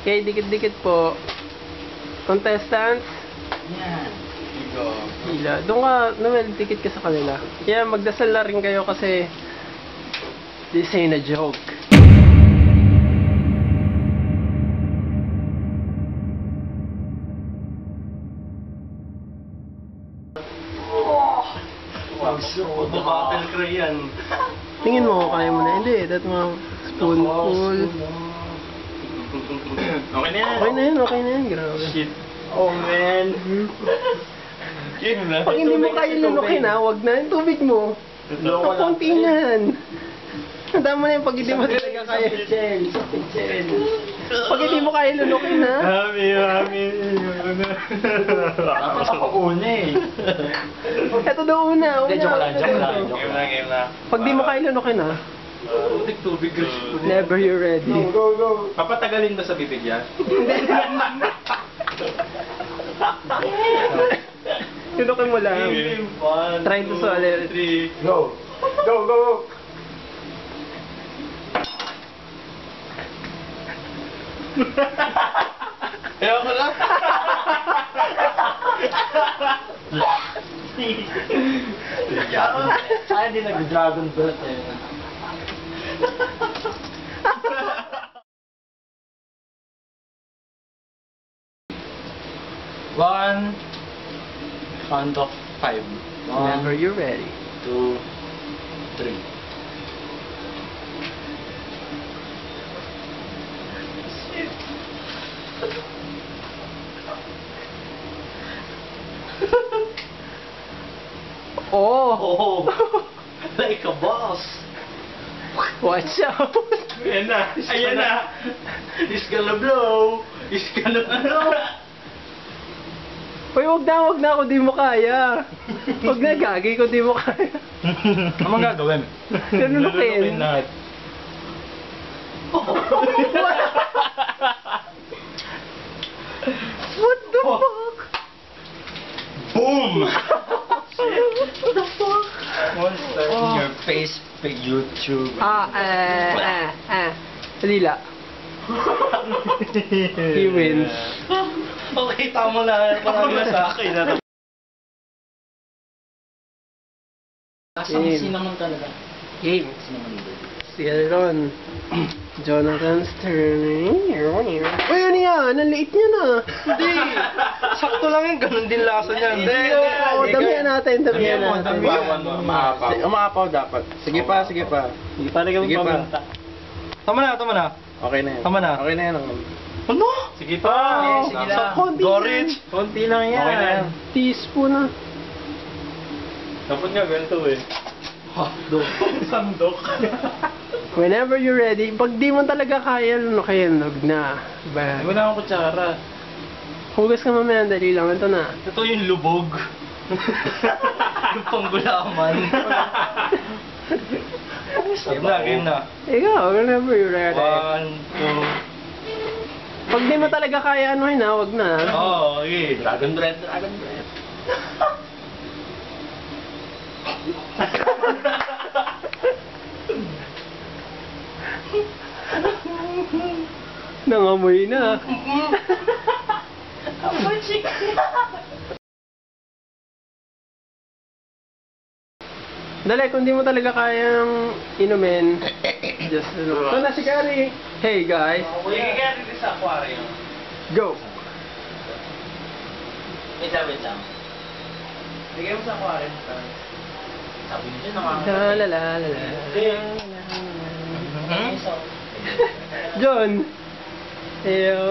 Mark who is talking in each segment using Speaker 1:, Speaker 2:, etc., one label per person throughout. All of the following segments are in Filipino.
Speaker 1: Okay, dikit-dikit po. Contestants.
Speaker 2: Yan.
Speaker 1: Hila. Doon ka, Noel, dikit ka sa kanila. Yeah, magdasal na rin kayo kasi this ain't a joke.
Speaker 2: Battle cry yan.
Speaker 1: Tingin mo, kaya mo na. Hindi, that mga spoonful.
Speaker 2: Okay na yan.
Speaker 1: Okay na yan, grabe.
Speaker 2: Shit. Oh man. Yun na.
Speaker 1: Pag hindi mo kaya lunukin ha, wag na yung tubig mo. Kapunti na yan. Tama na yung pag hindi mo talaga kaya. Pag hindi mo kaya lunukin ha.
Speaker 2: Mami. Tapos ako una eh.
Speaker 1: Ito daw una.
Speaker 2: Joke lang. Game na.
Speaker 1: Pag di mo kaya lunukin ha.
Speaker 2: Tubig.
Speaker 1: Never you're ready.
Speaker 2: Go. Papatagalin ba sa bibig yan?
Speaker 1: Lunukin mo lang. Try to swallow.
Speaker 2: 3. Go. Ayaw ko lang. Ay, hindi nag-dragon breath eh. One. Count of 5.
Speaker 1: Whenever you're ready.
Speaker 2: 2, 3.
Speaker 1: Oh!
Speaker 2: Like a boss.
Speaker 1: Watch out!
Speaker 2: Ayan na. It's gonna blow. It's gonna blow.
Speaker 1: Uy, wag na kung di mo kaya. Wag na, gagi kung di mo kaya.
Speaker 2: Ano gagawin?
Speaker 1: Lunukin.
Speaker 2: Lahat.
Speaker 1: What the fuck?
Speaker 2: Boom!
Speaker 1: What the fuck?
Speaker 2: Monster in your face, big YouTube.
Speaker 1: Lila. He wins.
Speaker 2: Okay, tama na. Parang na sa akin.
Speaker 1: Game.
Speaker 2: naman talaga?
Speaker 1: Game.
Speaker 2: Naman ba?
Speaker 1: Ron. Jonathan's turning. Uy, ano yan? Ang liit niya na.
Speaker 2: Hindi! Sakto lang yun. Ganun din lasa niya. Hindi.
Speaker 1: Damihan natin.
Speaker 2: Umaapaw dapat. Sige pa.
Speaker 1: Parang
Speaker 2: Sige pa. Tama na.
Speaker 3: Okay na yan.
Speaker 2: Tama na.
Speaker 3: Okay na yan.
Speaker 2: Ano? Sige pa.
Speaker 1: Sige lang. Konti
Speaker 2: Go,
Speaker 1: lang.
Speaker 2: Rich. Konti lang yan.
Speaker 3: Okay na yan.
Speaker 1: Teaspoon na.
Speaker 2: Dapat nga ganito eh. Hotdog. Sandok.
Speaker 1: Whenever you're ready. Pag di mo talaga kaya, lunog na. Ba?
Speaker 2: Wala akong kutsara.
Speaker 1: Hugas ka mamaya. Dali lang. Ito na.
Speaker 2: Ito yung lubog. Yung panggulaman. Game na.
Speaker 1: Ikaw, whenever you're ready.
Speaker 2: 1, 2.
Speaker 1: Pag di mo talaga kaya, anuhin na. Wag na.
Speaker 2: Oo, okay. Dragon breath.
Speaker 1: Nangamoy na. Dali, kung di mo talaga kayang inumin, just ito na si Gary. Hey guys,
Speaker 2: Nagigari din sa aquarium.
Speaker 1: go!
Speaker 2: Wait lang. Bigay mo sa aquarium. Sabi nyo
Speaker 1: La la la la la. John! Eyo!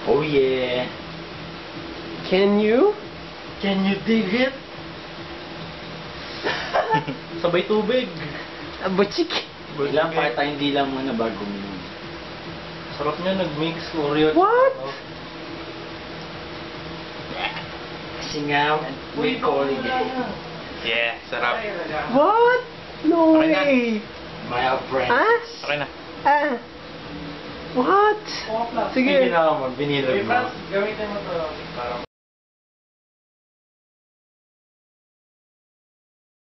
Speaker 2: Oh yeah.
Speaker 1: Can you?
Speaker 2: Can you dig it? Sabay tubig.
Speaker 1: Butchik!
Speaker 2: Ilang part hindi lang muna bago mo. Sarap niya nag-mix Oreo.
Speaker 1: What?
Speaker 2: Singaw and we calling it. Yeah, sarap.
Speaker 1: What? No
Speaker 2: Okay na.
Speaker 1: way!
Speaker 2: My friend.
Speaker 1: Ha?
Speaker 2: Okay na.
Speaker 1: What? Sige.
Speaker 2: Sige na ako, binilog mo. Gamitin mo to.